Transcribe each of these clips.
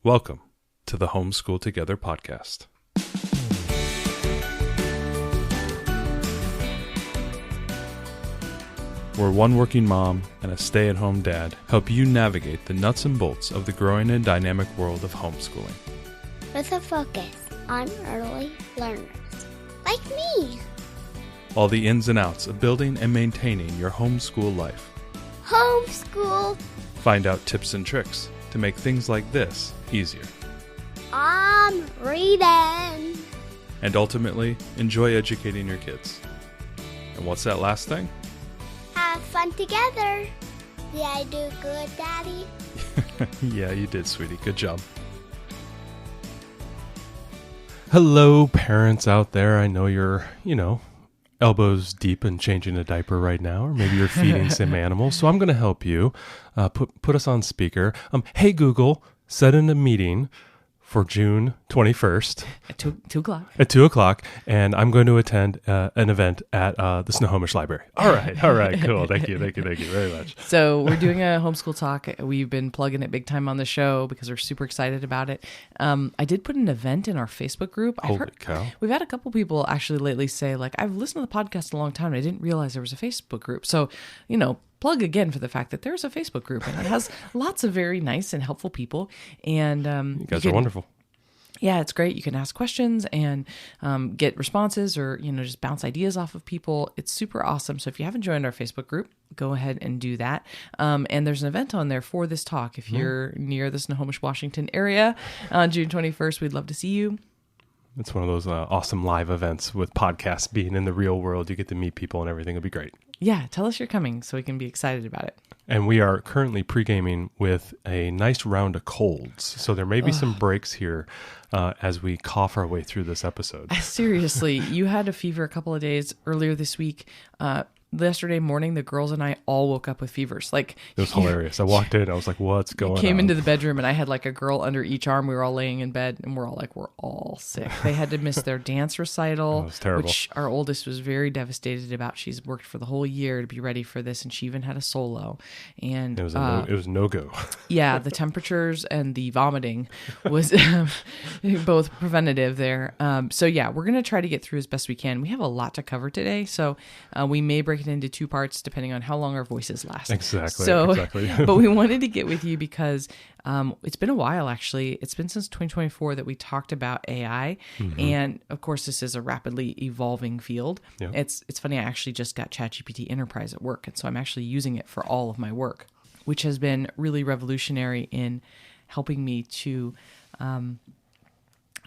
Welcome to the Homeschool Together podcast. Where one working mom and a stay-at-home dad help you navigate the nuts and bolts of the growing and dynamic world of homeschooling. With a focus on early learners, like me. All the ins and outs of building and maintaining your homeschool life. Homeschool. Find out tips and tricks to make things like this easier. I'm reading. And ultimately, enjoy educating your kids. And what's that last thing? Have fun together. Did I do good, Daddy? Yeah, you did, sweetie. Good job. Hello, parents out there. I know you're, elbows deep in changing a diaper right now, or maybe you're feeding some animals. So I'm going to help you. Put us on speaker. Hey, Google, set in a meeting for June 21st. At 2 o'clock. At 2 o'clock, and I'm going to attend an event at the Snohomish Library. All right, cool. Thank you very much. So we're doing a homeschool talk. We've been plugging it big time on the show because we're super excited about it. I did put an event in our Facebook group. Holy cow. We've had a couple people actually lately say, I've listened to the podcast a long time and I didn't realize there was a Facebook group. So, plug again for the fact that there's a Facebook group and it has lots of very nice and helpful people. And you guys are wonderful. Yeah, it's great. You can ask questions and get responses or, just bounce ideas off of people. It's super awesome. So if you haven't joined our Facebook group, go ahead and do that. And there's an event on there for this talk. If you're near the Snohomish, Washington area on June 21st, we'd love to see you. It's one of those awesome live events with podcasts being in the real world. You get to meet people and everything. It'll be great. Yeah, tell us you're coming so we can be excited about it. And we are currently pre-gaming with a nice round of colds. So there may be some breaks here as we cough our way through this episode. Seriously, you had a fever a couple of days earlier this week. Yesterday morning, the girls and I all woke up with fevers. It was hilarious. I walked in, I was like, what's going on? Came into the bedroom and I had a girl under each arm. We were all laying in bed and we're all sick. They had to miss their dance recital, It was terrible. Which our oldest was very devastated about. She's worked for the whole year to be ready for this, and she even had a solo. And it was no-go. Yeah, the temperatures and the vomiting was both preventative there. So yeah, we're going to try to get through as best we can. We have a lot to cover today, so we may break it into 2 parts depending on how long our voices last. Exactly. But we wanted to get with you because it's been a while, actually. It's been since 2024 that we talked about AI. Mm-hmm. And of course, this is a rapidly evolving field. Yeah. It's funny, I actually just got ChatGPT Enterprise at work. And so I'm actually using it for all of my work, which has been really revolutionary in helping me to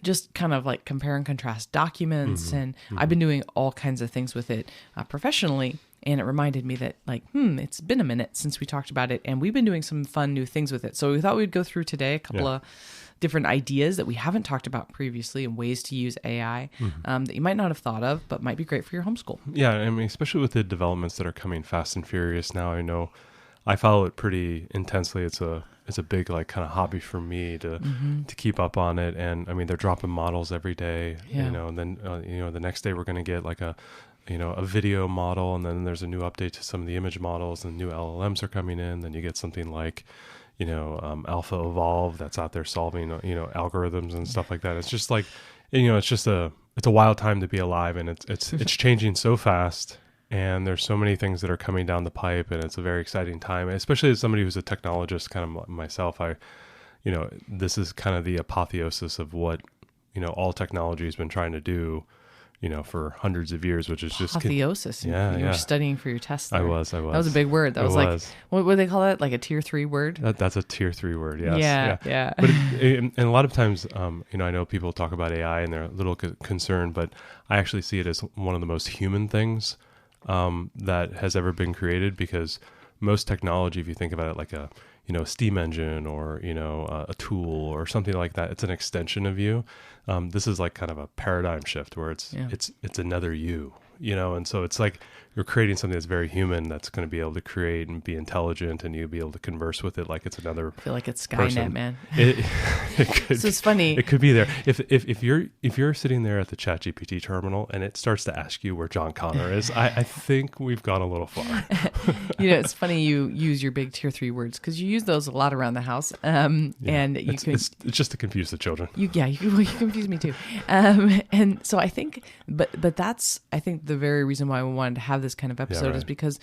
just kind of compare and contrast documents. And I've been doing all kinds of things with it professionally. And it reminded me that it's been a minute since we talked about it, and we've been doing some fun new things with it. So we thought we'd go through today a couple of different ideas that we haven't talked about previously and ways to use AI that you might not have thought of, but might be great for your homeschool. Yeah, I mean, especially with the developments that are coming fast and furious now. I know I follow it pretty intensely. It's a big kind of hobby for me to keep up on it. And I mean, they're dropping models every day, and then the next day we're going to get a video model, and then there's a new update to some of the image models, and new LLMs are coming in. Then you get something like, Alpha Evolve that's out there solving, algorithms and stuff like that. It's just it's a wild time to be alive, and it's changing so fast, and there's so many things that are coming down the pipe, and it's a very exciting time, especially as somebody who's a technologist, kind of myself. This is kind of the apotheosis of what, all technology has been trying to do, for hundreds of years, which is just apotheosis. You were studying for your test there. I was. That was a big word. That was what do they call that? Like a tier 3 word? That's a tier 3 word. Yes. Yeah. But and a lot of times, I know people talk about AI and they're a little concerned, but I actually see it as one of the most human things that has ever been created, because most technology, if you think about it like a steam engine or, a tool or something like that, it's an extension of you. This is kind of a paradigm shift where it's another you, and so it's you're creating something that's very human, that's going to be able to create and be intelligent, and you'll be able to converse with it like it's another. I feel like it's Skynet, person. man. It could, So it's funny. It could be there. If you're sitting there at the ChatGPT terminal and it starts to ask you where John Connor is, I think we've gone a little far. It's funny you use your big tier 3 words because you use those a lot around the house. And it's just to confuse the children. You confuse me too. And so I think, but that's, I think the very reason why we wanted to have this kind of episode is because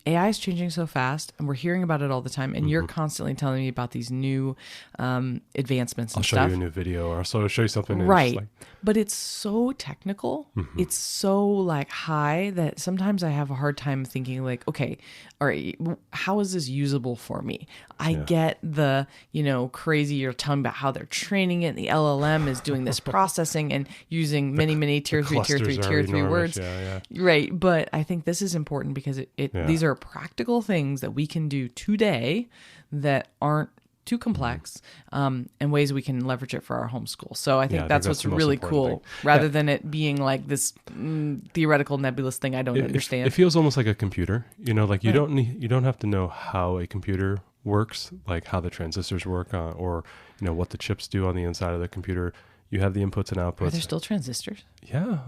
AI is changing so fast and we're hearing about it all the time. And you're constantly telling me about these new advancements and stuff. I'll show you a new video, or I'll show you something. Right. But it's so technical. It's so like high that sometimes I have a hard time thinking like, okay, all right, how is this usable for me? I get the, crazy you're telling about how they're training it. The LLM is doing this processing and using many tier 3 words. Right. But I think this is important because these are practical things that we can do today that aren't too complex, and ways we can leverage it for our homeschool. So I think that's what's really cool, rather than it being like this theoretical nebulous thing I don't understand. It feels almost like a computer, you don't have to know how a computer works, like how the transistors work, or what the chips do on the inside of the computer. You have the inputs and outputs. Are there still transistors? Yeah.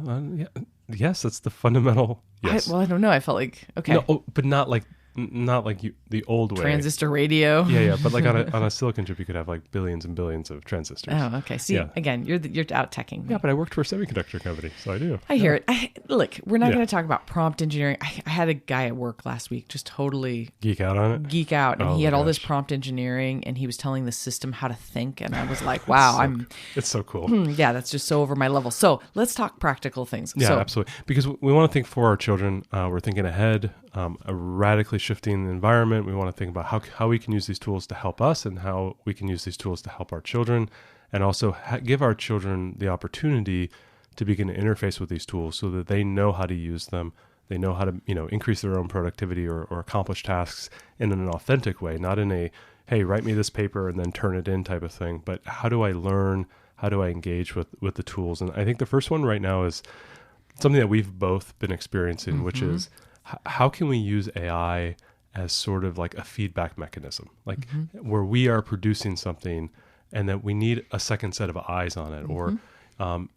Yes, that's the fundamental. Yes. I don't know. I felt like, okay. No, but not like the old way. Transistor radio. Yeah. But like on a silicon chip, you could have like billions and billions of transistors. Oh, okay. See, again, you're out teching me. Yeah, but I worked for a semiconductor company, so I do. I hear it. Look, we're not going to talk about prompt engineering. I had a guy at work last week just totally geek out on it. And he had all this prompt engineering, and he was telling the system how to think, and I was like, wow, it's so cool. Yeah, that's just so over my level. So let's talk practical things. Yeah, absolutely. Because we want to think for our children. We're thinking ahead. A radically shifting environment. We want to think about how we can use these tools to help us and how we can use these tools to help our children, and also give our children the opportunity to begin to interface with these tools so that they know how to use them. They know how to, increase their own productivity or accomplish tasks in an authentic way, not in a, hey, write me this paper and then turn it in type of thing. But how do I learn? How do I engage with the tools? And I think the first one right now is something that we've both been experiencing, which is how can we use AI as sort of like a feedback mechanism, like where we are producing something and that we need a second set of eyes on it. Or,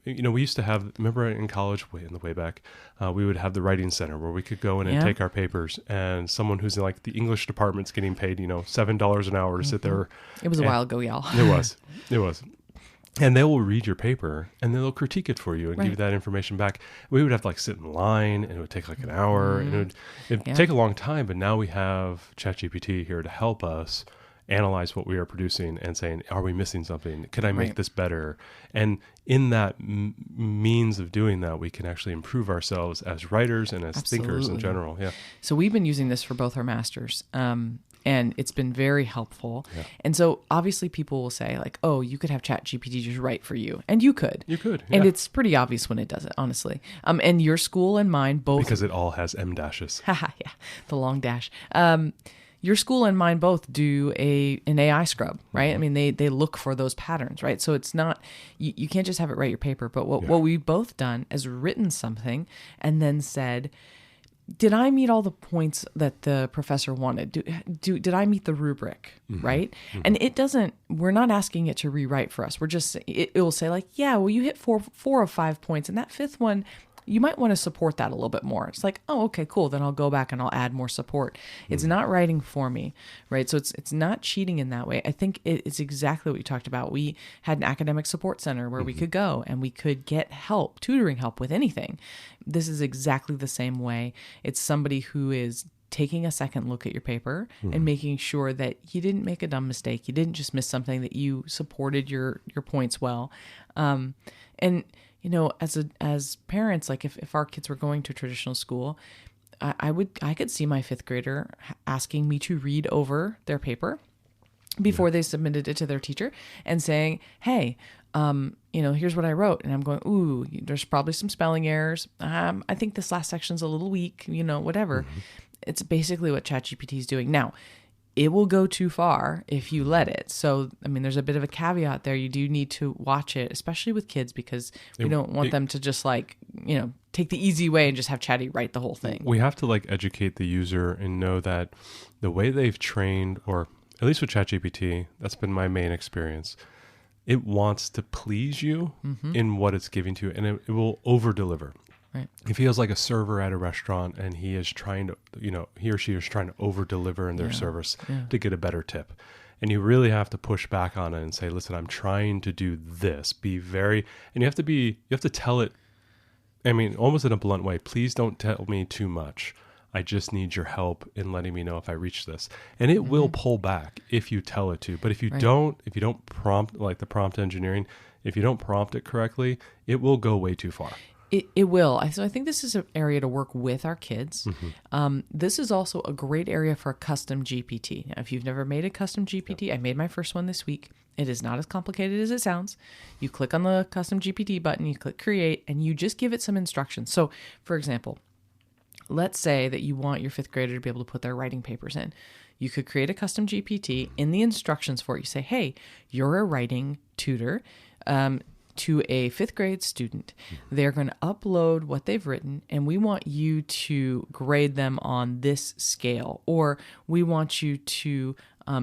we used to have, remember in college, way back, we would have the writing center where we could go in and take our papers, and someone who's in like the English department's getting paid, $7 an hour to sit there. It was a while ago, y'all. It was. And they will read your paper and they'll critique it for you and give you that information back. We would have to like sit in line, and it would take like an hour, and it'd take a long time. But now we have ChatGPT here to help us analyze what we are producing and saying, are we missing something? Can I make this better? And in that means of doing that, we can actually improve ourselves as writers and as thinkers in general. Yeah. So we've been using this for both our masters. And it's been very helpful. Yeah. And so obviously people will say like, oh, you could have ChatGPT just write for you. And you could. You could. And it's pretty obvious when it does it, honestly. And your school and mine both. Because it all has M dashes. Yeah, the long dash. Your school and mine both do an AI scrub, right? I mean, they look for those patterns, right? So it's not, you can't just have it write your paper. But what we've both done is written something and then said, did I meet all the points that the professor wanted? Did I meet the rubric, right? And it doesn't, we're not asking it to rewrite for us. We're just, it will say like, yeah, well, you hit four of 5 points. And that fifth one, you might want to support that a little bit more. It's like, oh, okay, cool. Then I'll go back and I'll add more support. It's not writing for me, right? So it's not cheating in that way. I think it's exactly what you talked about. We had an academic support center where we could go and we could get help, tutoring help with anything. This is exactly the same way. It's somebody who is taking a second look at your paper and making sure that you didn't make a dumb mistake. You didn't just miss something, that you supported your points well. And as parents, like if our kids were going to traditional school, I could see my fifth grader asking me to read over their paper before they submitted it to their teacher and saying, hey, here's what I wrote. And I'm going, ooh, there's probably some spelling errors. I think this last section's a little weak, whatever. It's basically what ChatGPT is doing. Now, it will go too far if you let it. So, I mean, there's a bit of a caveat there. You do need to watch it, especially with kids, because we don't want them to just take the easy way and just have Chatty write the whole thing. We have to like educate the user and know that the way they've trained, or at least with ChatGPT, that's been my main experience. It wants to please you in what it's giving to you, and it will over deliver. Right. It feels like a server at a restaurant, and he is trying to, he or she is trying to over deliver in their service to get a better tip. And you really have to push back on it and say, listen, I'm trying to do this. And you have to tell it, I mean, almost in a blunt way, please don't tell me too much. I just need your help in letting me know if I reach this. And it will pull back if you tell it to. But if you don't prompt, like the prompt engineering, if you don't prompt it correctly, it will go way too far. It will. So I think this is an area to work with our kids. This is also a great area for a custom GPT. Now, if you've never made a custom GPT, I made my first one this week. It is not as complicated as it sounds. You click on the custom GPT button, you click create, and you just give it some instructions. So, for example, let's say that you want your fifth grader to be able to put their writing papers in. You could create a custom GPT. In the instructions for it, you say, hey, you're a writing tutor to a fifth grade student. They're going to upload what they've written, and we want you to grade them on this scale, or we want you to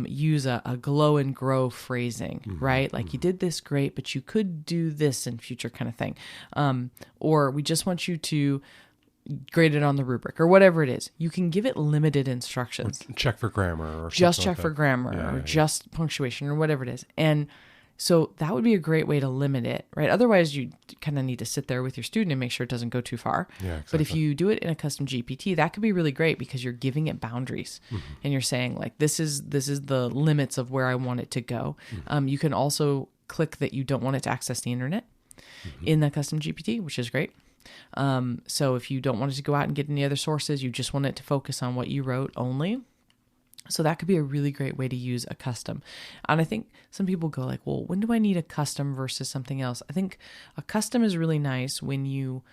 use a glow and grow phrasing, right? Like you did this great, but you could do this in future kind of thing. Or we just want you to grade it on the rubric or whatever it is. You can give it limited instructions. Or check for grammar. Or just check like for grammar or just punctuation or whatever it is. And so that would be a great way to limit it, right? Otherwise, you kind of need to sit there with your student and make sure it doesn't go too far. Yeah, exactly. But if you do it in a custom GPT, that could be really great because you're giving it boundaries and you're saying like, this is the limits of where I want it to go. You can also click that you don't want it to access the internet in the custom GPT, which is great. So if you don't want it to go out and get any other sources, you just want it to focus on what you wrote only. So that could be a really great way to use a custom. And I think some people go like, well, when do I need a custom versus something else? I think a custom is really nice when you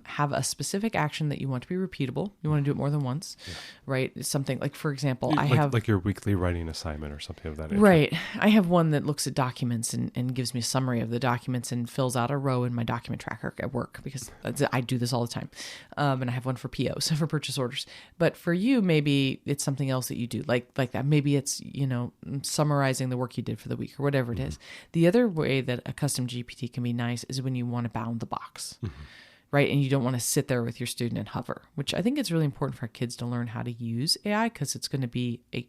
have a specific action that you want to be repeatable. You want to do it more than once, right? It's something like, for example, I have like your weekly writing assignment or something of that nature. Right. I have one that looks at documents and gives me a summary of the documents and fills out a row in my document tracker at work because I do this all the time. And I have one for POs, for purchase orders. But for you, maybe it's something else that you do like that. Maybe it's, summarizing the work you did for the week or whatever it is. The other way that a custom GPT can be nice is when you want to bound the box. Right. And you don't want to sit there with your student and hover, which I think it's really important for kids to learn how to use AI because it's going to be a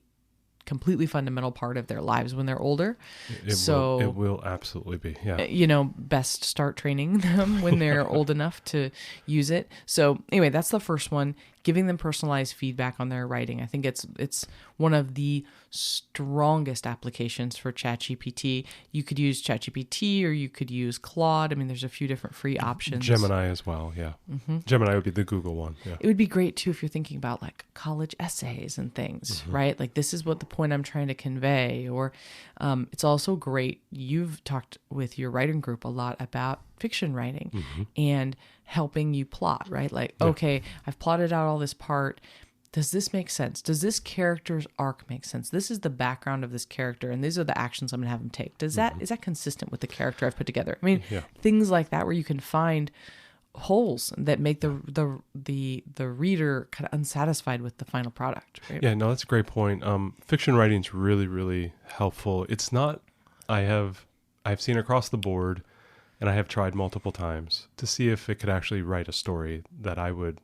completely fundamental part of their lives when they're older. It will absolutely be. Yeah. Best start training them when they're old enough to use it. So anyway, that's the first one, giving them personalized feedback on their writing. I think it's one of the strongest applications for ChatGPT. You could use ChatGPT or you could use Claude. I mean, there's a few different free options. Gemini as well. Yeah. Gemini would be the Google one. Yeah. It would be great too if you're thinking about like college essays and things, right? Like this is what the point I'm trying to convey. Or it's also great. You've talked with your writing group a lot about fiction writing and helping you plot, right? Like, okay, I've plotted out all this part. Does this make sense? Does this character's arc make sense? This is the background of this character, and these are the actions I'm going to have him take. Is that consistent with the character I've put together? I mean, things like that where you can find holes that make the reader kind of unsatisfied with the final product. Right? Yeah, no, that's a great point. Fiction writing is really, really helpful. It's not. I've seen across the board, and I have tried multiple times to see if it could actually write a story that I would,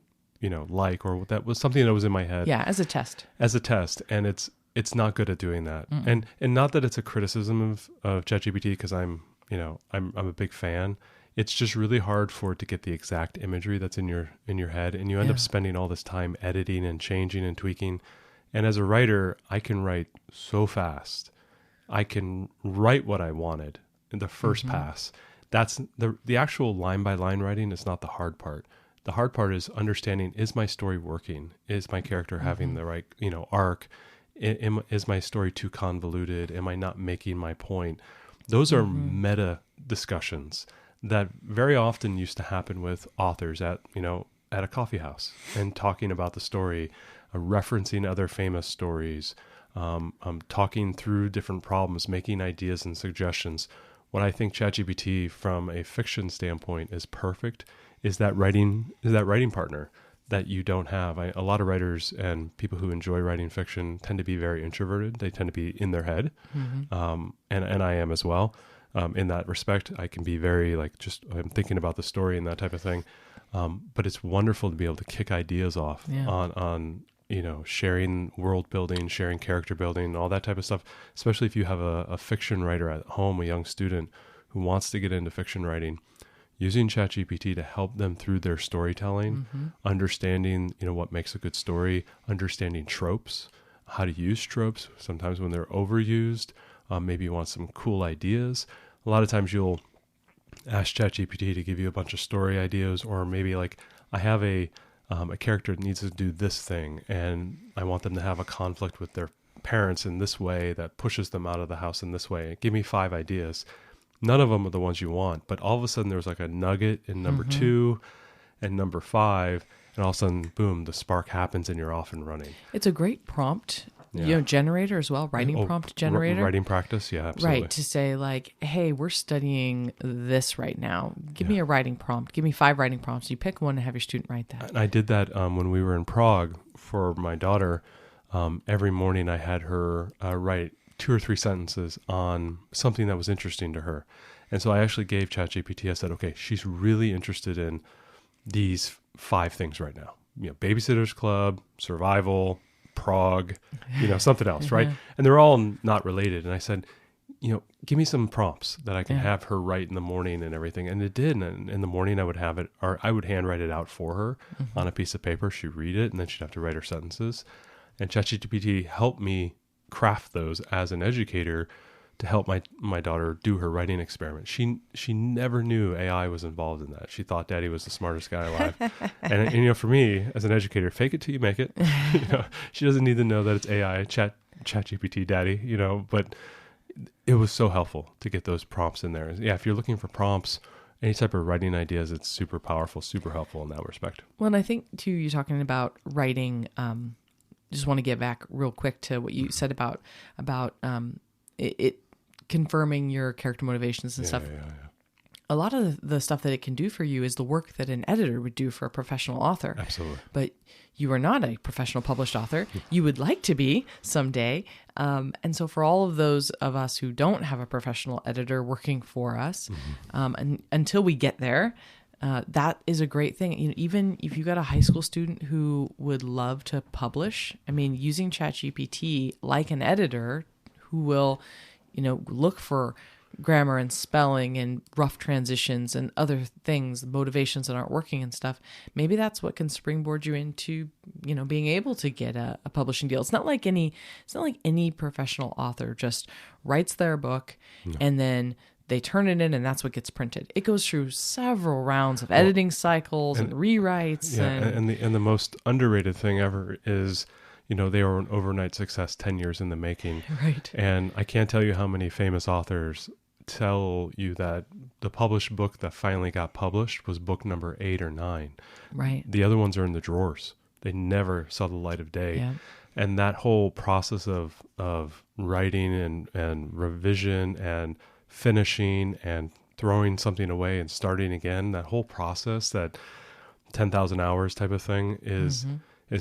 like, or that was something that was in my head. Yeah, as a test. And it's not good at doing that. And not that it's a criticism of ChatGPT because I'm a big fan. It's just really hard for it to get the exact imagery that's in your head, and you end up spending all this time editing and changing and tweaking. And as a writer, I can write so fast. I can write what I wanted in the first pass. That's the actual line by line writing is not the hard part. The hard part is understanding, is my story working? Is my character having the right, arc? Is my story too convoluted? Am I not making my point? Those are meta discussions that very often used to happen with authors at a coffee house and talking about the story, referencing other famous stories, talking through different problems, making ideas and suggestions. What I think ChatGPT from a fiction standpoint is perfect is that writing partner that you don't have. A lot of writers and people who enjoy writing fiction tend to be very introverted. They tend to be in their head. And I am as well. In that respect, I can be very like, just I'm thinking about the story and that type of thing. But it's wonderful to be able to kick ideas off on sharing world building, sharing character building, all that type of stuff, especially if you have a fiction writer at home, a young student who wants to get into fiction writing. Using ChatGPT to help them through their storytelling, understanding, what makes a good story, understanding tropes, how to use tropes. Sometimes when they're overused, maybe you want some cool ideas. A lot of times you'll ask ChatGPT to give you a bunch of story ideas, or maybe like I have a character that needs to do this thing, and I want them to have a conflict with their parents in this way that pushes them out of the house in this way. Give me 5 ideas. None of them are the ones you want, but all of a sudden there's like a nugget in number 2 and number 5, and all of a sudden, boom, the spark happens and you're off and running. It's a great prompt, generator as well, writing prompt generator. Writing practice, yeah, absolutely. Right, to say like, hey, we're studying this right now. Give me a writing prompt. Give me 5 writing prompts. You pick one and have your student write that. And I did that when we were in Prague for my daughter. Every morning I had her write 2 or 3 sentences on something that was interesting to her. And so I actually gave ChatGPT, I said, okay, she's really interested in these 5 things right now. Babysitter's Club, survival, Prague, something else, right? And they're all not related. And I said, give me some prompts that I can have her write in the morning and everything. And it did. And in the morning I would have it, or I would handwrite it out for her on a piece of paper. She'd read it and then she'd have to write her sentences. And ChatGPT helped me craft those as an educator to help my daughter do her writing experiment. She never knew AI was involved in that. She thought Daddy was the smartest guy alive. and for me as an educator, fake it till you make it. She doesn't need to know that it's AI, ChatGPT Daddy, but it was so helpful to get those prompts in there. Yeah, if you're looking for prompts, any type of writing ideas, it's super powerful, super helpful in that respect. Well, and I think too, you're talking about writing, just want to get back real quick to what you said about it confirming your character motivations and stuff. A lot of the stuff that it can do for you is the work that an editor would do for a professional author. Absolutely. But you are not a professional published author. You would like to be someday. And so for all of those of us who don't have a professional editor working for us, and until we get there, that is a great thing. Even if you got a high school student who would love to publish, using ChatGPT like an editor who will, look for grammar and spelling and rough transitions and other things, motivations that aren't working and stuff. Maybe that's what can springboard you into, being able to get a publishing deal. It's not like any professional author just writes their book and then they turn it in and that's what gets printed. It goes through several rounds of editing cycles and rewrites. Yeah, and the most underrated thing ever is, they were an overnight success 10 years in the making. Right. And I can't tell you how many famous authors tell you that the published book that finally got published was book number 8 or 9. Right. The other ones are in the drawers. They never saw the light of day. Yeah. And that whole process of writing and revision and finishing and throwing something away and starting again, that whole process, that 10,000 hours type of thing is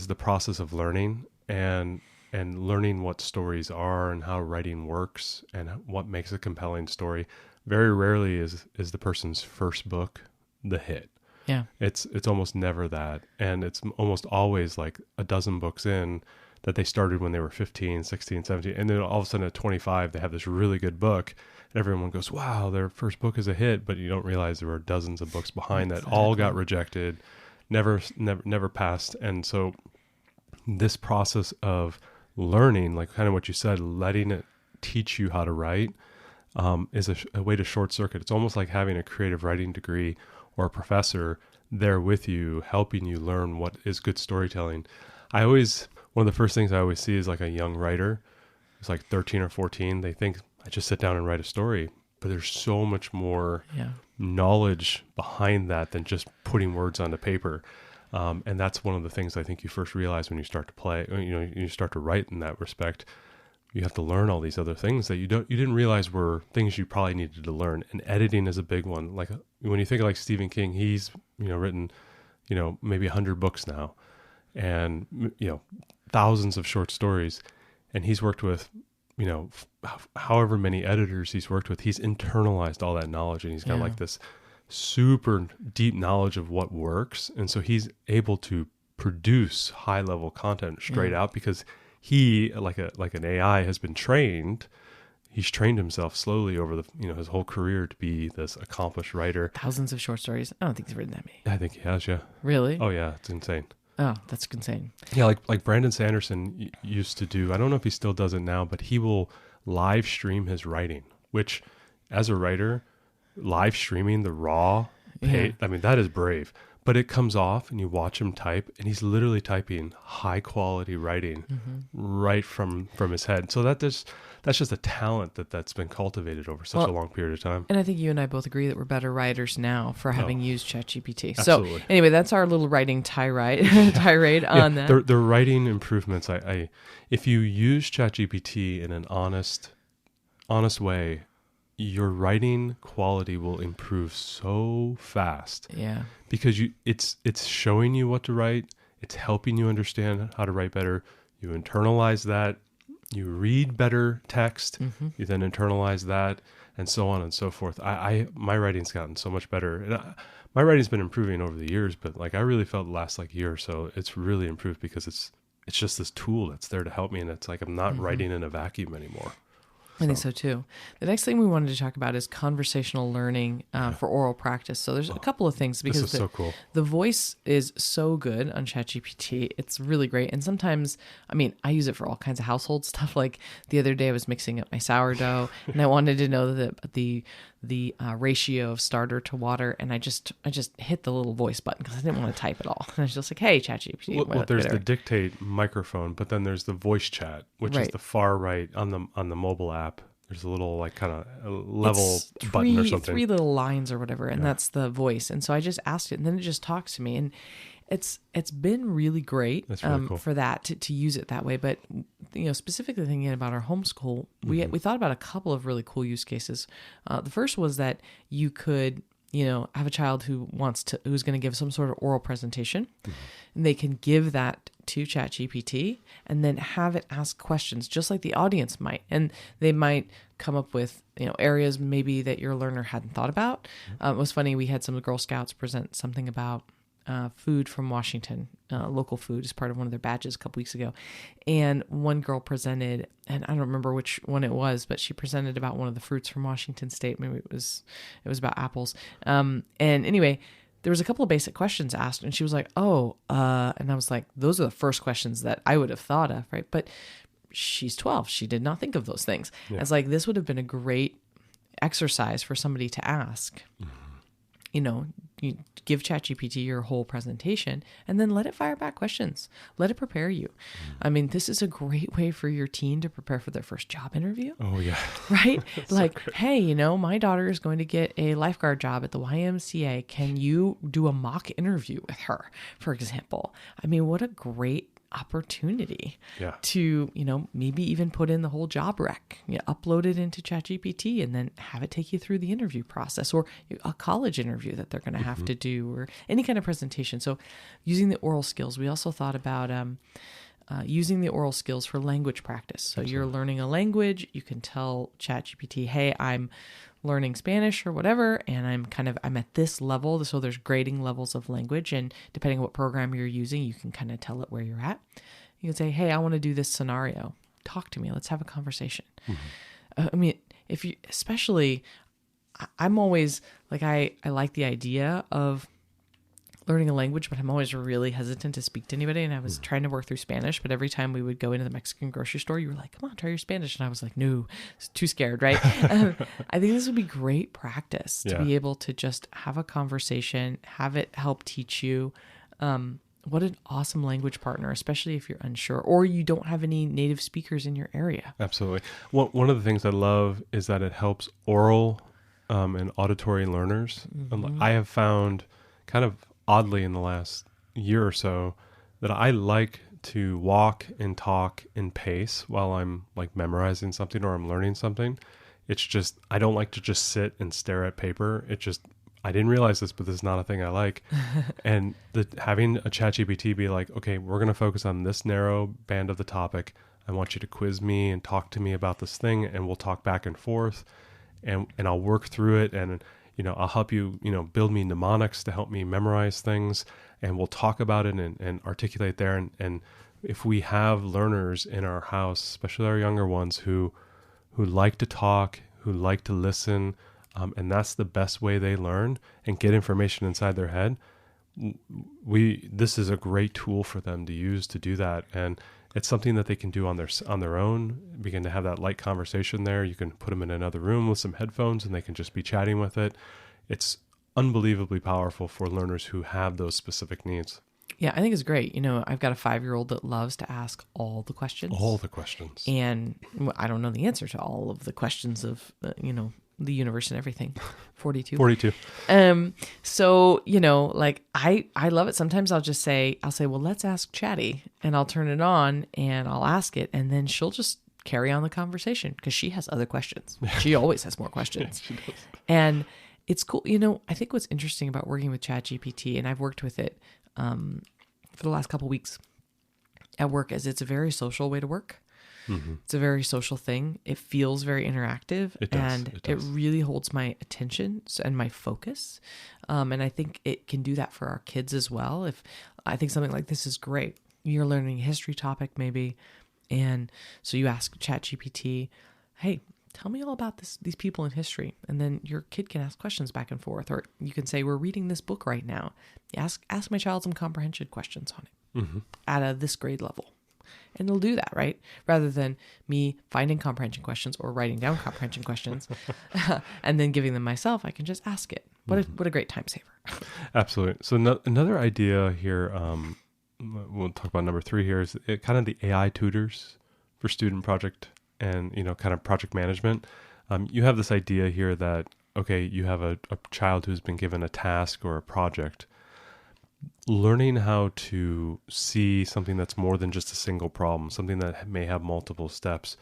the process of learning and learning what stories are and how writing works and what makes a compelling story. Very rarely is the person's first book the hit. Yeah. It's almost never that. And it's almost always like a dozen books in that they started when they were 15, 16, 17. And then all of a sudden at 25, they have this really good book. And everyone goes, wow, their first book is a hit. But you don't realize there were dozens of books behind that all got rejected, never passed. And so this process of learning, like kind of what you said, letting it teach you how to write, is a way to short circuit. It's almost like having a creative writing degree or a professor there with you, helping you learn what is good storytelling. One of the first things I always see is like a young writer. It's like 13 or 14. They think I just sit down and write a story, but there's so much more knowledge behind that than just putting words onto paper. And that's one of the things I think you first realize when you start to play, you start to write in that respect. You have to learn all these other things that you didn't realize were things you probably needed to learn. And editing is a big one. Like when you think of like Stephen King, he's, written, maybe 100 books now, and, thousands of short stories. And he's worked with, however many editors he's worked with. He's internalized all that knowledge, and he's got like this super deep knowledge of what works. And so he's able to produce high level content straight out because he, like an AI, has been trained. He's trained himself slowly over his whole career to be this accomplished writer. Thousands of short stories. I don't think he's written that many. I think he has, yeah. Really? Oh yeah, it's insane. Oh, that's insane. Yeah, like Brandon Sanderson used to do. I don't know if he still does it now, but he will live stream his writing, which as a writer, live streaming the raw page, I mean, that is brave. But it comes off and you watch him type, and he's literally typing high quality writing right from his head. So that's just a talent that's been cultivated over such a long period of time. And I think you and I both agree that we're better writers now for having used ChatGPT. Absolutely. So anyway, that's our little writing tirade on that. The writing improvements. If you use ChatGPT in an honest way, your writing quality will improve so fast. Yeah. Because it's showing you what to write. It's helping you understand how to write better. You internalize that. You read better text. You then internalize that, and so on and so forth. My writing's gotten so much better. And my writing's been improving over the years, but like I really felt the last year or so, it's really improved because it's just this tool that's there to help me, and it's like I'm not writing in a vacuum anymore. I think so too. The next thing we wanted to talk about is conversational learning for oral practice. So there's a couple of things because so cool. The voice is so good on ChatGPT. It's really great. And sometimes, I use it for all kinds of household stuff. Like the other day I was mixing up my sourdough and I wanted to know the ratio of starter to water. And I just hit the little voice button because I didn't want to type it all. And I was just like, hey, ChatGPT. Well, there's the dictate microphone, but then there's the voice chat, which is the far right on the mobile app. There's a little like kind of level button or something. 3 little lines or whatever, and that's the voice. And so I just asked it, and then it just talks to me, and it's been really great really cool. for that to use it that way. But specifically thinking about our homeschool, we thought about a couple of really cool use cases. The first was that you could have a child who's going to give some sort of oral presentation, and they can give that to ChatGPT and then have it ask questions just like the audience might. And they might come up with, areas maybe that your learner hadn't thought about. It was funny. We had some Girl Scouts present something about food from Washington, local food as part of one of their badges a couple weeks ago. And one girl presented, and I don't remember which one it was, but she presented about one of the fruits from Washington State. Maybe it was about apples. And anyway, there was a couple of basic questions asked, and she was like, and I was like, those are the first questions that I would have thought of, right? But she's 12. She did not think of those things. Yeah. I was like, this would have been a great exercise for somebody to ask. You give ChatGPT your whole presentation and then let it fire back questions. Let it prepare you. This is a great way for your teen to prepare for their first job interview. Oh, yeah. Right? Like, hey, my daughter is going to get a lifeguard job at the YMCA. Can you do a mock interview with her, for example? What a great opportunity to, maybe even put in the whole job rec, upload it into ChatGPT and then have it take you through the interview process, or a college interview that they're going to have to do, or any kind of presentation. So using the oral skills, we also thought about using the oral skills for language practice. So you're learning a language, you can tell ChatGPT, hey, I'm learning Spanish or whatever, and I'm at this level. So there's grading levels of language, and depending on what program you're using, you can kind of tell it where you're at. You can say, hey, I want to do this scenario. Talk to me. Let's have a conversation. If you, especially, I'm always like, I like the idea of learning a language, but I'm always really hesitant to speak to anybody. And I was trying to work through Spanish, but every time we would go into the Mexican grocery store, you were like, come on, try your Spanish. And I was like, no, too scared, right? I think this would be great practice to be able to just have a conversation, have it help teach you. What an awesome language partner, especially if you're unsure or you don't have any native speakers in your area. Absolutely. Well, one of the things I love is that it helps oral and auditory learners. I have found kind of oddly in the last year or so that I like to walk and talk in pace while I'm like memorizing something or I'm learning something. It's just, I don't like to just sit and stare at paper. I didn't realize this, but this is not a thing I like. And having a ChatGPT be like, okay, we're going to focus on this narrow band of the topic. I want you to quiz me and talk to me about this thing, and we'll talk back and forth, and I'll work through it, and I'll help you, build me mnemonics to help me memorize things, and we'll talk about it and articulate there. And if we have learners in our house, especially our younger ones who like to talk, who like to listen, and that's the best way they learn and get information inside their head, this is a great tool for them to use to do that. And it's something that they can do on their own, begin to have that light conversation there. You can put them in another room with some headphones and they can just be chatting with it. It's unbelievably powerful for learners who have those specific needs. Yeah, I think it's great. I've got a 5-year-old that loves to ask all the questions. All the questions. And I don't know the answer to all of the questions of, the universe and everything. 42. 42. So, I love it. Sometimes I'll say, well, let's ask Chatty, and I'll turn it on and I'll ask it, and then she'll just carry on the conversation because she has other questions. She always has more questions. She does. And it's cool. I think what's interesting about working with ChatGPT, and I've worked with it for the last couple weeks at work, is it's a very social way to work. Mm-hmm. It's a very social thing. It feels very interactive. It does. And it really holds my attention and my focus. And I think it can do that for our kids as well. If I think something like this is great. You're learning a history topic maybe. And so you ask ChatGPT, hey, tell me all about these people in history. And then your kid can ask questions back and forth. Or you can say, we're reading this book right now. Ask my child some comprehension questions on it at this grade level. And it'll do that, right? Rather than me finding comprehension questions or writing down comprehension questions and then giving them myself, I can just ask it. What a great time saver. Absolutely. So another idea here, we'll talk about number 3 here, is kind of the AI tutors for student project and, kind of project management. You have this idea here that, okay, you have a child who's been given a task or a project. Learning how to see something that's more than just a single problem, something that may have multiple steps,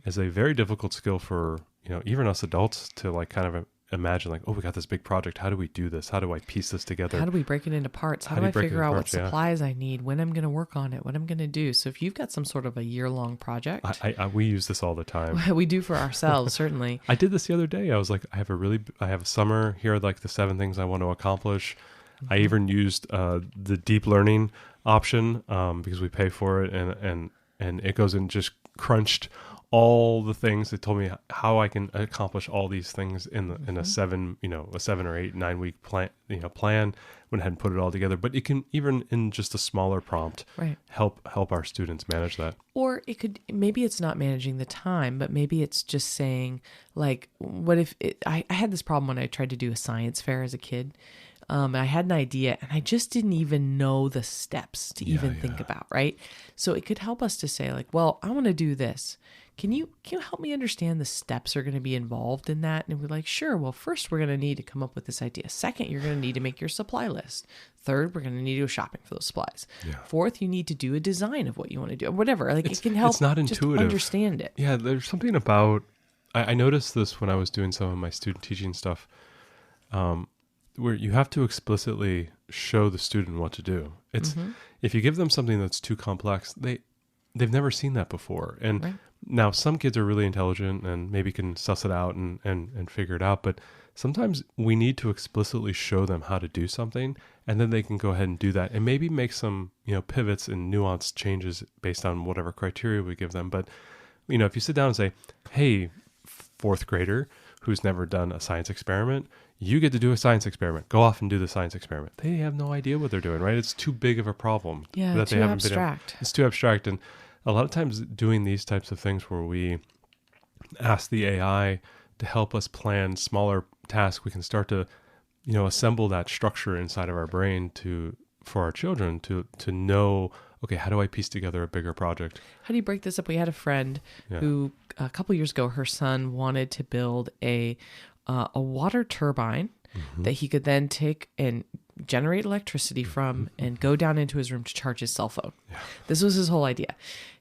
is a very difficult skill for, even us adults to kind of imagine oh, we got this big project. How do we do this? How do I piece this together? How do we break it into parts? How do I figure out what supplies I need, when I'm going to work on it, what I'm going to do? So if you've got some sort of a year-long project. We use this all the time. We do for ourselves, certainly. I did this the other day. I was like, I have a summer. Here are the 7 things I want to accomplish. I even used the deep learning option because we pay for it, and it goes and just crunched all the things. It told me how I can accomplish all these things in a 7 or 8, 9 week plan. Went ahead and put it all together, but it can, even in just a smaller prompt, help our students manage that. Or it could, maybe it's not managing the time, but maybe it's just saying what if I had this problem when I tried to do a science fair as a kid. I had an idea and I just didn't even know the steps to even think about, right? So it could help us to say well, I want to do this. Can you help me understand the steps are going to be involved in that? And we're like, sure. Well, first we're going to need to come up with this idea. Second, you're going to need to make your supply list. Third, we're going to need to go shopping for those supplies. Yeah. Fourth, you need to do a design of what you want to do, or whatever. It can help. It's not intuitive. Just understand it. Yeah, there's something about. I noticed this when I was doing some of my student teaching stuff. Where you have to explicitly show the student what to do. It's if you give them something that's too complex, they've never seen that before. And now some kids are really intelligent and maybe can suss it out and figure it out. But sometimes we need to explicitly show them how to do something, and then they can go ahead and do that and maybe make some, pivots and nuanced changes based on whatever criteria we give them. But, if you sit down and say, hey, 4th grader who's never done a science experiment, you get to do a science experiment. Go off and do the science experiment. They have no idea what they're doing, right? It's too big of a problem. Yeah, that too they haven't abstract. It's too abstract. And a lot of times doing these types of things where we ask the AI to help us plan smaller tasks, we can start to, assemble that structure inside of our brain for our children to know, okay, how do I piece together a bigger project? How do you break this up? We had a friend who a couple years ago, her son wanted to build a water turbine that he could then take and generate electricity from and go down into his room to charge his cell phone. Yeah. This was his whole idea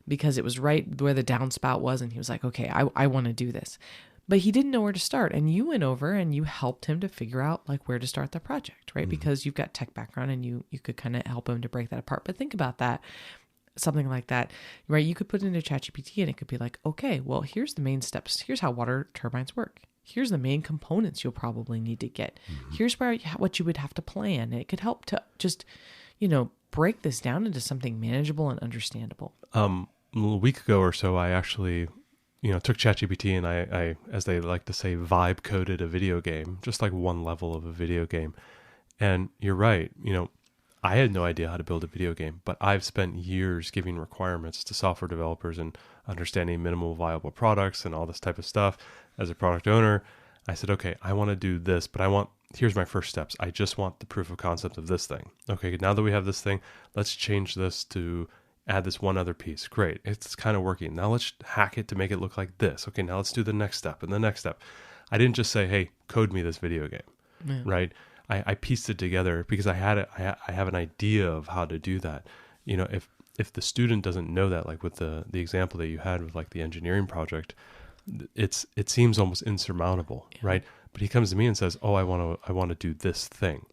because it was right where the downspout was. And he was like, okay, I want to do this. but he didn't know where to start. And you went over and you helped him to figure out like where to start the project, right? Because you've got tech background and you could kind of help him to break that apart. But think about that. Something like that, right? You could put it into ChatGPT and it could be like, okay, well, here's the main steps. Here's how water turbines work. Here's the main components you'll probably need to get. Here's what you would have to plan. And it could help to just, break this down into something manageable and understandable. A week ago or so, I actually, took ChatGPT and I, as they like to say, vibe coded a video game, just like one level of a video game. And you're right, I had no idea how to build a video game, but I've spent years giving requirements to software developers and understanding minimal viable products and all this type of stuff. As a product owner, I said, okay, I want to do this, but here's my first steps. I just want the proof of concept of this thing. Okay, now that we have this thing, let's change this to add this one other piece. Great, it's kind of working. Now let's hack it to make it look like this. Okay, now let's do the next step and the next step. I didn't just say, hey, code me this video game, right? I pieced it together because I have an idea of how to do that. If the student doesn't know that, like with the example that you had with like the engineering project, it seems almost insurmountable, right? But he comes to me and says, "Oh, I want to do this thing."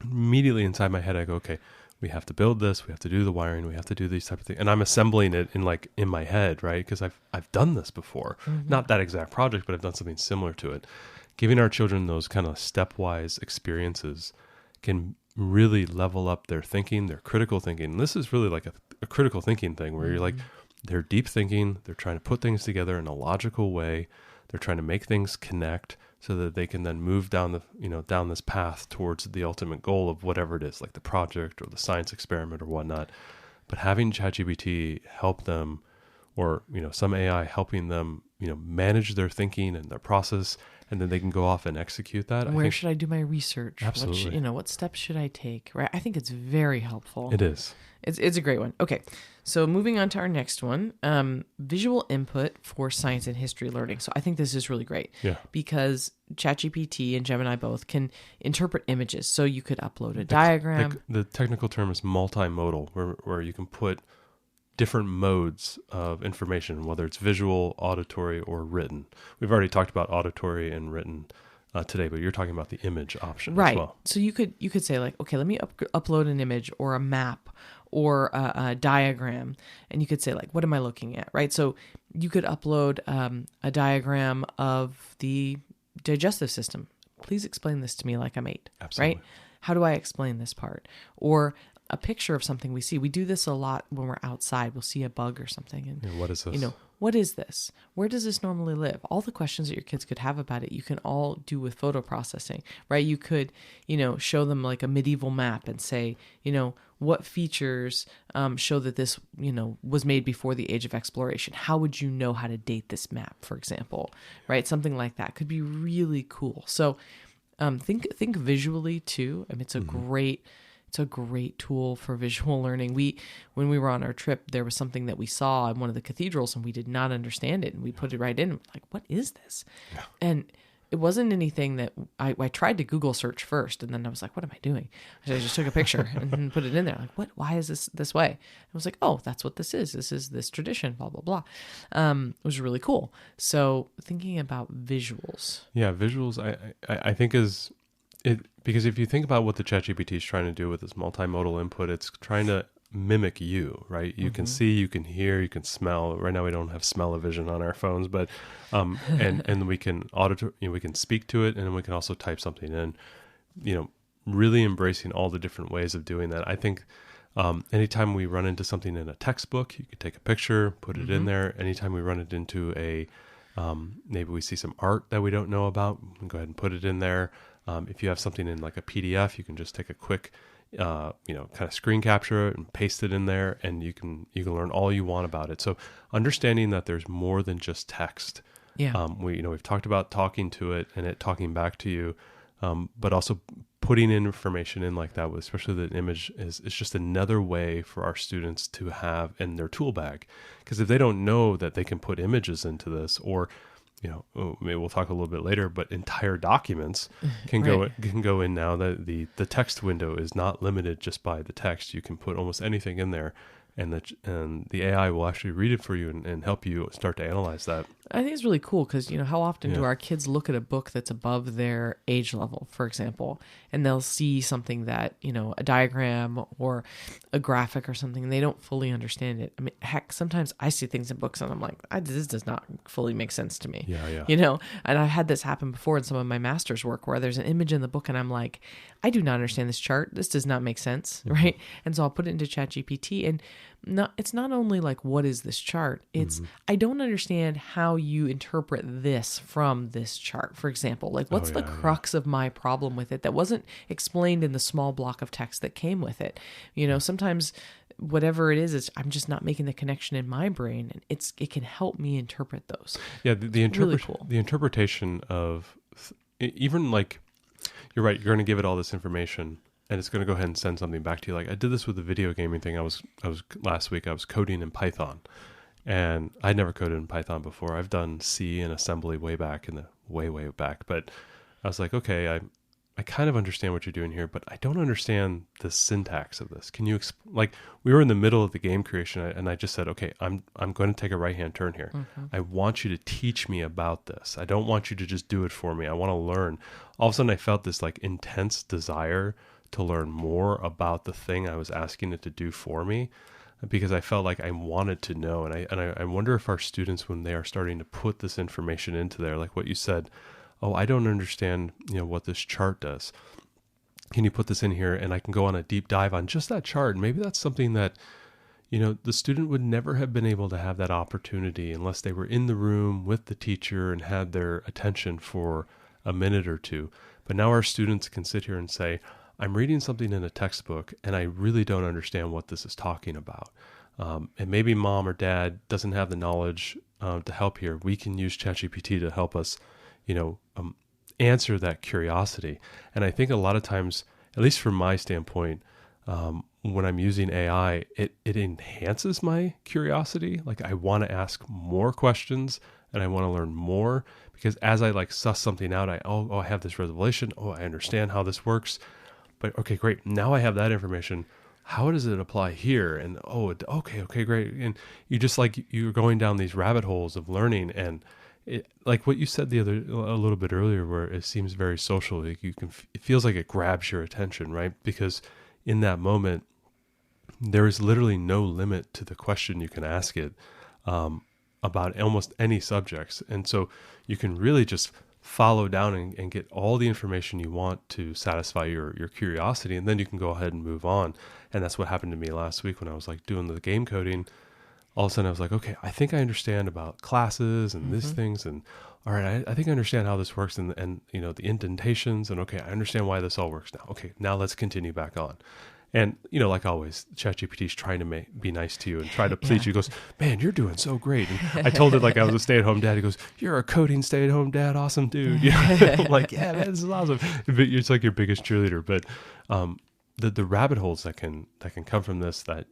Immediately inside my head, I go, "Okay, we have to build this. We have to do the wiring. We have to do these type of things." And I'm assembling it in my head, right? Because I've done this before, not that exact project, but I've done something similar to it. Giving our children those kind of stepwise experiences can really level up their thinking, their critical thinking. And this is really like a critical thinking thing where you're like, they're deep thinking, they're trying to put things together in a logical way. They're trying to make things connect so that they can then move down down this path towards the ultimate goal of whatever it is, like the project or the science experiment or whatnot. But having ChatGPT help them, or, some AI helping them, manage their thinking and their process, and then they can go off and execute that. Where should I do my research? Absolutely. What steps should I take? Right. I think it's very helpful. It is. It's a great one. Okay. So moving on to our next one, visual input for science and history learning. So I think this is really great because ChatGPT and Gemini both can interpret images. So you could upload a diagram. The technical term is multimodal, where you can put different modes of information, whether it's visual, auditory, or written. We've already talked about auditory and written today, but you're talking about the image option as well. So you could say like, okay, let me upload an image or a map or a diagram, and you could say like, what am I looking at, right? So you could upload a diagram of the digestive system. Please explain this to me like I'm 8. Absolutely. Right? How do I explain this part? Or a picture of something we see. We do this a lot when we're outside. We'll see a bug or something. And what is this? What is this? Where does this normally live? All the questions that your kids could have about it, you can all do with photo processing, right? You could, show them like a medieval map and say, what features show that this, was made before the age of exploration? How would you know how to date this map, for example, right? Something like that could be really cool. So think visually too. I mean, it's a great tool for visual learning. When we were on our trip, there was something that we saw in one of the cathedrals and we did not understand it. And we put it right in. Like, what is this? Yeah. And it wasn't anything that I tried to Google search first. And then I was like, what am I doing? So I just took a picture and then put it in there. Like, why is this way? I was like, oh, that's what this is. This is this tradition, blah, blah, blah. It was really cool. So thinking about visuals. Yeah, visuals, I think is... because if you think about what the ChatGPT is trying to do with this multimodal input, it's trying to mimic you, right? You can see, you can hear, you can smell. Right now we don't have smell-o-vision on our phones, but and we can we can speak to it, and then we can also type something in. Really embracing all the different ways of doing that. I think anytime we run into something in a textbook, you could take a picture, put it in there. Anytime we run it into maybe we see some art that we don't know about, we can go ahead and put it in there. If you have something in like a PDF, you can just take a quick, kind of screen capture it and paste it in there, and you can learn all you want about it. So understanding that there's more than just text. Yeah. We've talked about talking to it and it talking back to you, but also putting in information in like that, especially the image is just another way for our students to have in their tool bag. Because if they don't know that they can put images into this, or maybe we'll talk a little bit later, but entire documents can go in now. That the text window is not limited just by the text. You can put almost anything in there, and the AI will actually read it for you and help you start to analyze that. I think it's really cool because, how often do our kids look at a book that's above their age level, for example, and they'll see something that, a diagram or a graphic or something, and they don't fully understand it. I mean, heck, sometimes I see things in books and I'm like, this does not fully make sense to me. Yeah. And I've had this happen before in some of my master's work where there's an image in the book and I'm like, I do not understand this chart. This does not make sense, right? And so I'll put it into ChatGPT, and it's not only like, what is this chart? It's, I don't understand how you interpret this from this chart. For example, like what's the crux of my problem with it that wasn't explained in the small block of text that came with it? Sometimes whatever it is I'm just not making the connection in my brain, and it can help me interpret those. Yeah. Really cool. The interpretation of even like, you're right. You're going to give it all this information, and it's going to go ahead and send something back to you. Like I did this with the video gaming thing. I was last week. I was coding in Python, and I'd never coded in Python before. I've done C and assembly way back in the way back. But I was like, okay, I kind of understand what you're doing here, but I don't understand the syntax of this. Can you like we were in the middle of the game creation, and I just said, okay, I'm going to take a right-hand turn here. I want you to teach me about this. I don't want you to just do it for me. I want to learn. All of a sudden, I felt this like intense desire to learn more about the thing I was asking it to do for me, because I felt like I wanted to know. And I wonder if our students, when they are starting to put this information into there, like what you said, oh, I don't understand, what this chart does. Can you put this in here? And I can go on a deep dive on just that chart. And maybe that's something that, the student would never have been able to have that opportunity unless they were in the room with the teacher and had their attention for a minute or two. But now our students can sit here and say, I'm reading something in a textbook and I really don't understand what this is talking about. And maybe mom or dad doesn't have the knowledge to help here. We can use ChatGPT to help us, answer that curiosity. And I think a lot of times, at least from my standpoint, when I'm using AI, it enhances my curiosity. Like I want to ask more questions and I want to learn more, because as I like suss something out, I have this revelation. Oh, I understand how this works. But okay, great. Now I have that information. How does it apply here? And okay, great. And you just like, you're going down these rabbit holes of learning, and like what you said a little bit earlier, where it seems very social. Like it feels like it grabs your attention, right? Because in that moment, there is literally no limit to the question you can ask it about almost any subjects. And so you can really just follow down and get all the information you want to satisfy your curiosity. And then you can go ahead and move on. And that's what happened to me last week when I was like doing the game coding. All of a sudden I was like, okay, I think I understand about classes and these things. And all right, I think I understand how this works, and the indentations, and okay, I understand why this all works now. Okay, now let's continue back on. And, like always, ChatGPT is trying to be nice to you and try to please you. He goes, man, you're doing so great. And I told it like I was a stay-at-home dad. He goes, you're a coding stay-at-home dad. Awesome, dude. I'm like, yeah, man, this is awesome. It's like your biggest cheerleader. But the rabbit holes that can come from this, that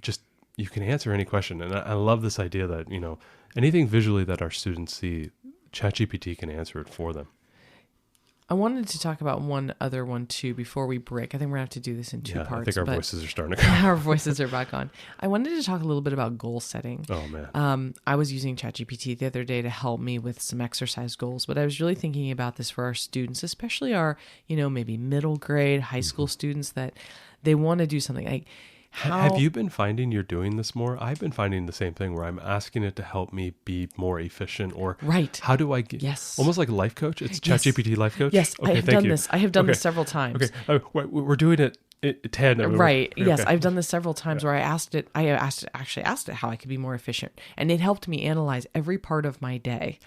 just, you can answer any question. And I love this idea that, anything visually that our students see, ChatGPT can answer it for them. I wanted to talk about one other one too before we break. I think we're going to have to do this in two parts. I think our voices are starting to come. Our voices are back on. I wanted to talk a little bit about goal setting. Oh, man. I was using ChatGPT the other day to help me with some exercise goals, but I was really thinking about this for our students, especially our, maybe middle grade, high school students, that they want to do something like, have you been finding you're doing this more? I've been finding the same thing where I'm asking it to help me be more efficient, or how do I get, almost like a life coach. It's ChatGPT life coach. Yes, okay, I have done this. I have done this several times. Okay, we're doing it at 10. Right. Yes, okay. I've done this several times where I asked it how I could be more efficient, and it helped me analyze every part of my day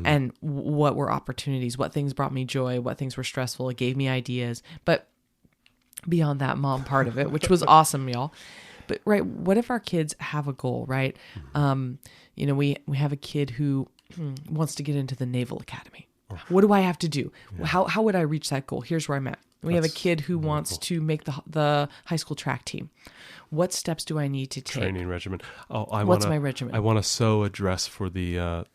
and what were opportunities, what things brought me joy, what things were stressful. It gave me ideas, but beyond that mom part of it, which was awesome, y'all. But right, what if our kids have a goal, right? We have a kid who wants to get into the Naval Academy. What do I have to do? Yeah. How would I reach that goal? Here's where I'm at. We have a kid who wants to make the high school track team. What steps do I need to take? Training regimen. What's my regimen? I want to sew a dress for the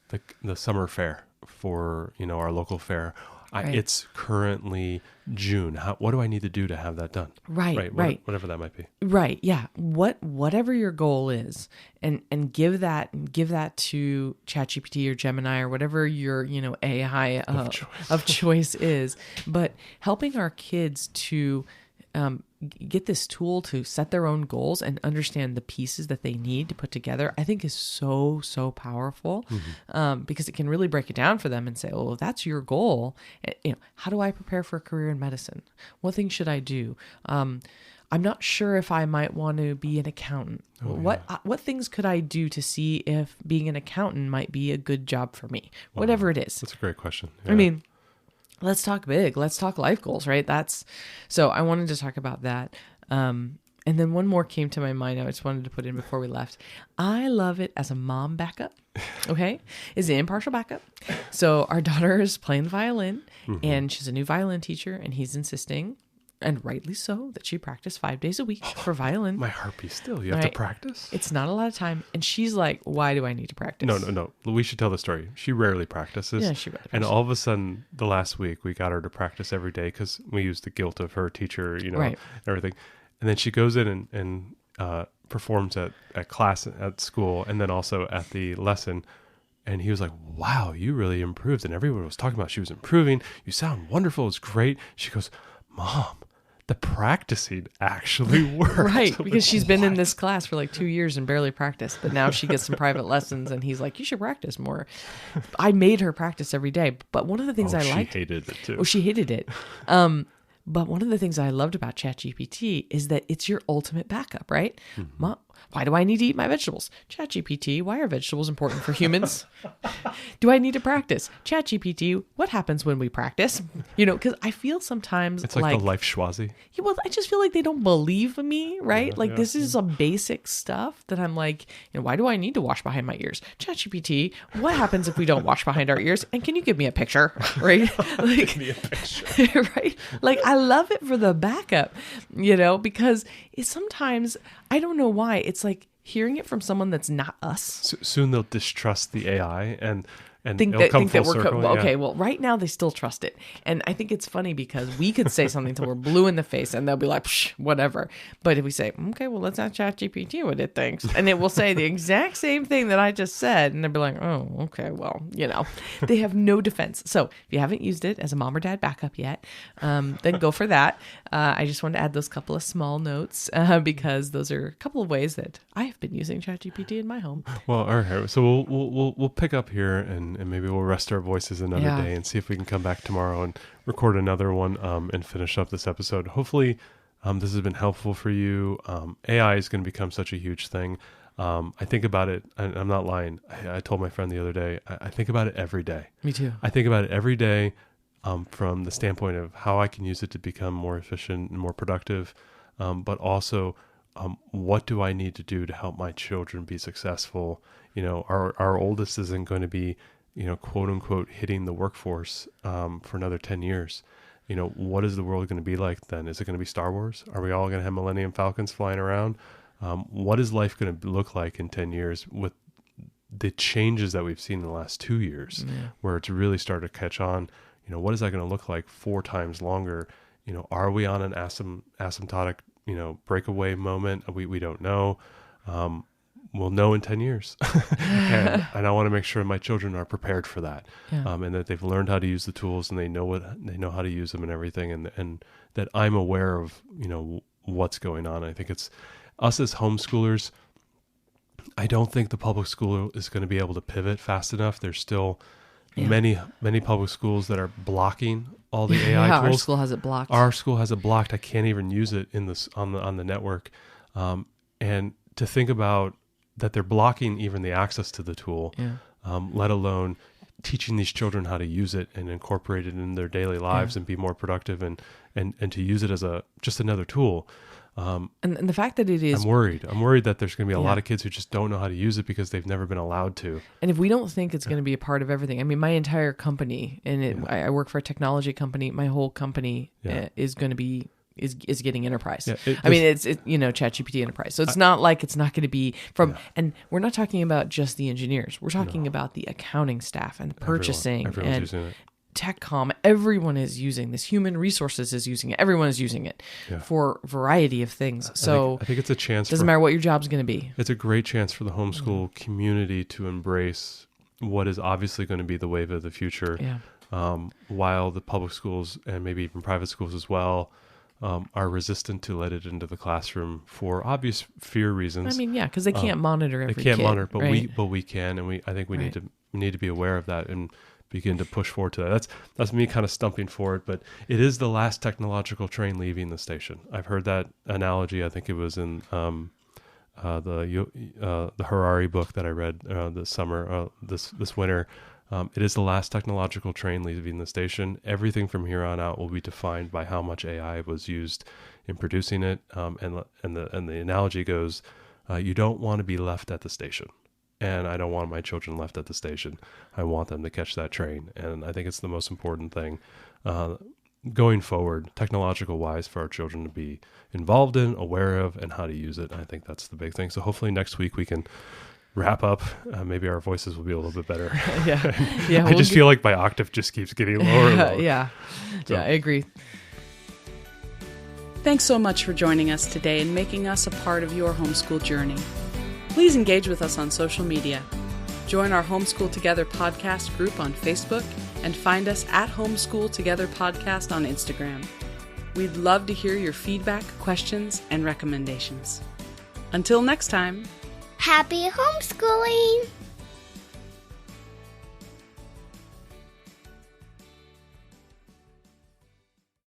summer fair for our local fair. It's currently June. What do I need to do to have that done? Right. Whatever that might be. Right. Yeah. Whatever your goal is, and give that to ChatGPT or Gemini or whatever your AI of choice is. But helping our kids to get this tool to set their own goals and understand the pieces that they need to put together, I think is so powerful, because it can really break it down for them and say, oh, if that's your goal, how do I prepare for a career in medicine? What things should I do? I'm not sure if I might want to be an accountant. What things could I do to see if being an accountant might be a good job for me? Wow. Whatever it is. That's a great question. Yeah. I mean, let's talk big. Let's talk life goals, right? So I wanted to talk about that. And then one more came to my mind. I just wanted to put in before we left. I love it as a mom backup. Okay. Is an impartial backup. So our daughter is playing the violin, and she's a new violin teacher, and he's insisting, and rightly so, that she practice 5 days a week for violin. My heart beats still. You have to practice? It's not a lot of time. And she's like, why do I need to practice? No. We should tell the story. She rarely practices. Yeah, she rarely practices. And all of a sudden, the last week, we got her to practice every day because we used the guilt of her teacher, everything. And then she goes in and performs at class at school, and then also at the lesson. And he was like, wow, you really improved. And everyone was talking about she was improving. You sound wonderful. It was great. She goes, Mom, the practicing actually worked. Right, because she's been in this class for like 2 years and barely practiced. But now she gets some private lessons, and he's like, you should practice more. I made her practice every day. But one of the things I liked... she hated it too. Oh, she hated it. But one of the things I loved about ChatGPT is that it's your ultimate backup, right? Mom, why do I need to eat my vegetables? ChatGPT, why are vegetables important for humans? Do I need to practice? ChatGPT, what happens when we practice? Because I feel sometimes it's like the life schwazi. Yeah, well, I just feel like they don't believe me, right? This is some basic stuff that I'm like, why do I need to wash behind my ears? ChatGPT, what happens if we don't wash behind our ears? And can you give me a picture, right? Give me a picture. Right? Like, I love it for the backup, because it's sometimes, I don't know why, it's like hearing it from someone that's not us. Soon they'll distrust the AI and think it'll come that full we're circle. okay. Well, right now they still trust it, and I think it's funny because we could say something till we're blue in the face, and they'll be like, Psh, whatever. But if we say, okay, well, let's ask ChatGPT what it thinks, and it will say the exact same thing that I just said, and they'll be like, oh, okay, well, they have no defense. So if you haven't used it as a mom or dad backup yet, then go for that. I just wanted to add those couple of small notes because those are a couple of ways that I have been using ChatGPT in my home. Well, all right. So we'll pick up here and maybe we'll rest our voices another day and see if we can come back tomorrow and record another one and finish up this episode. Hopefully this has been helpful for you. AI is going to become such a huge thing. I think about it, and I'm not lying. I told my friend the other day, I think about it every day. Me too. I think about it every day from the standpoint of how I can use it to become more efficient and more productive, but also what do I need to do to help my children be successful? Our oldest isn't going to be quote unquote, hitting the workforce for another 10 years. What is the world going to be like then? Is it going to be Star Wars? Are we all going to have Millennium Falcons flying around? What is life going to look like in 10 years with the changes that we've seen in the last 2 years, where it's really started to catch on? What is that going to look like 4 times longer? Are we on an asymptotic, breakaway moment? We don't know. We'll know in 10 years. and I want to make sure my children are prepared for that. And that they've learned how to use the tools and they know how to use them and everything. And that I'm aware of, what's going on. I think it's us as homeschoolers. I don't think the public school is going to be able to pivot fast enough. There's still many public schools that are blocking all the AI tools. Our school has it blocked. Our school has it blocked. I can't even use it on the network. And to think about that they're blocking even the access to the tool, let alone teaching these children how to use it and incorporate it in their daily lives and be more productive and to use it as just another tool. And the fact that it is... I'm worried that there's going to be a lot of kids who just don't know how to use it because they've never been allowed to. And if we don't think it's going to be a part of everything, I mean, my entire company, and I work for a technology company, my whole company is going to be... is getting enterprise. It's ChatGPT enterprise. So it's not like it's not going to be from, and we're not talking about just the engineers. We're talking about the accounting staff and the purchasing everyone's using it. tech comm, everyone is using this. Human resources is using it. Everyone is using it for a variety of things. So I think it's a chance. Doesn't matter what your job's going to be. It's a great chance for the homeschool community to embrace what is obviously going to be the wave of the future. Yeah. While the public schools and maybe even private schools as well are resistant to let it into the classroom for obvious fear reasons. I mean, yeah, because they can't monitor every kid. They can't monitor, but right? we can, and I think we need to be aware of that and begin to push forward to that. That's me kind of stumping for it, but it is the last technological train leaving the station. I've heard that analogy. I think it was in the Harari book that I read this summer, this winter. It is the last technological train leaving the station. Everything from here on out will be defined by how much AI was used in producing it. And the analogy goes, you don't want to be left at the station. And I don't want my children left at the station. I want them to catch that train. And I think it's the most important thing going forward, technological wise, for our children to be involved in, aware of, and how to use it. I think that's the big thing. So hopefully next week we can wrap up. Maybe our voices will be a little bit better. Yeah. I just feel like my octave just keeps getting lower and lower. Yeah, I agree. Thanks so much for joining us today and making us a part of your homeschool journey. Please engage with us on social media. Join our Homeschool Together podcast group on Facebook and find us at Homeschool Together Podcast on Instagram. We'd love to hear your feedback, questions, and recommendations. Until next time. Happy homeschooling!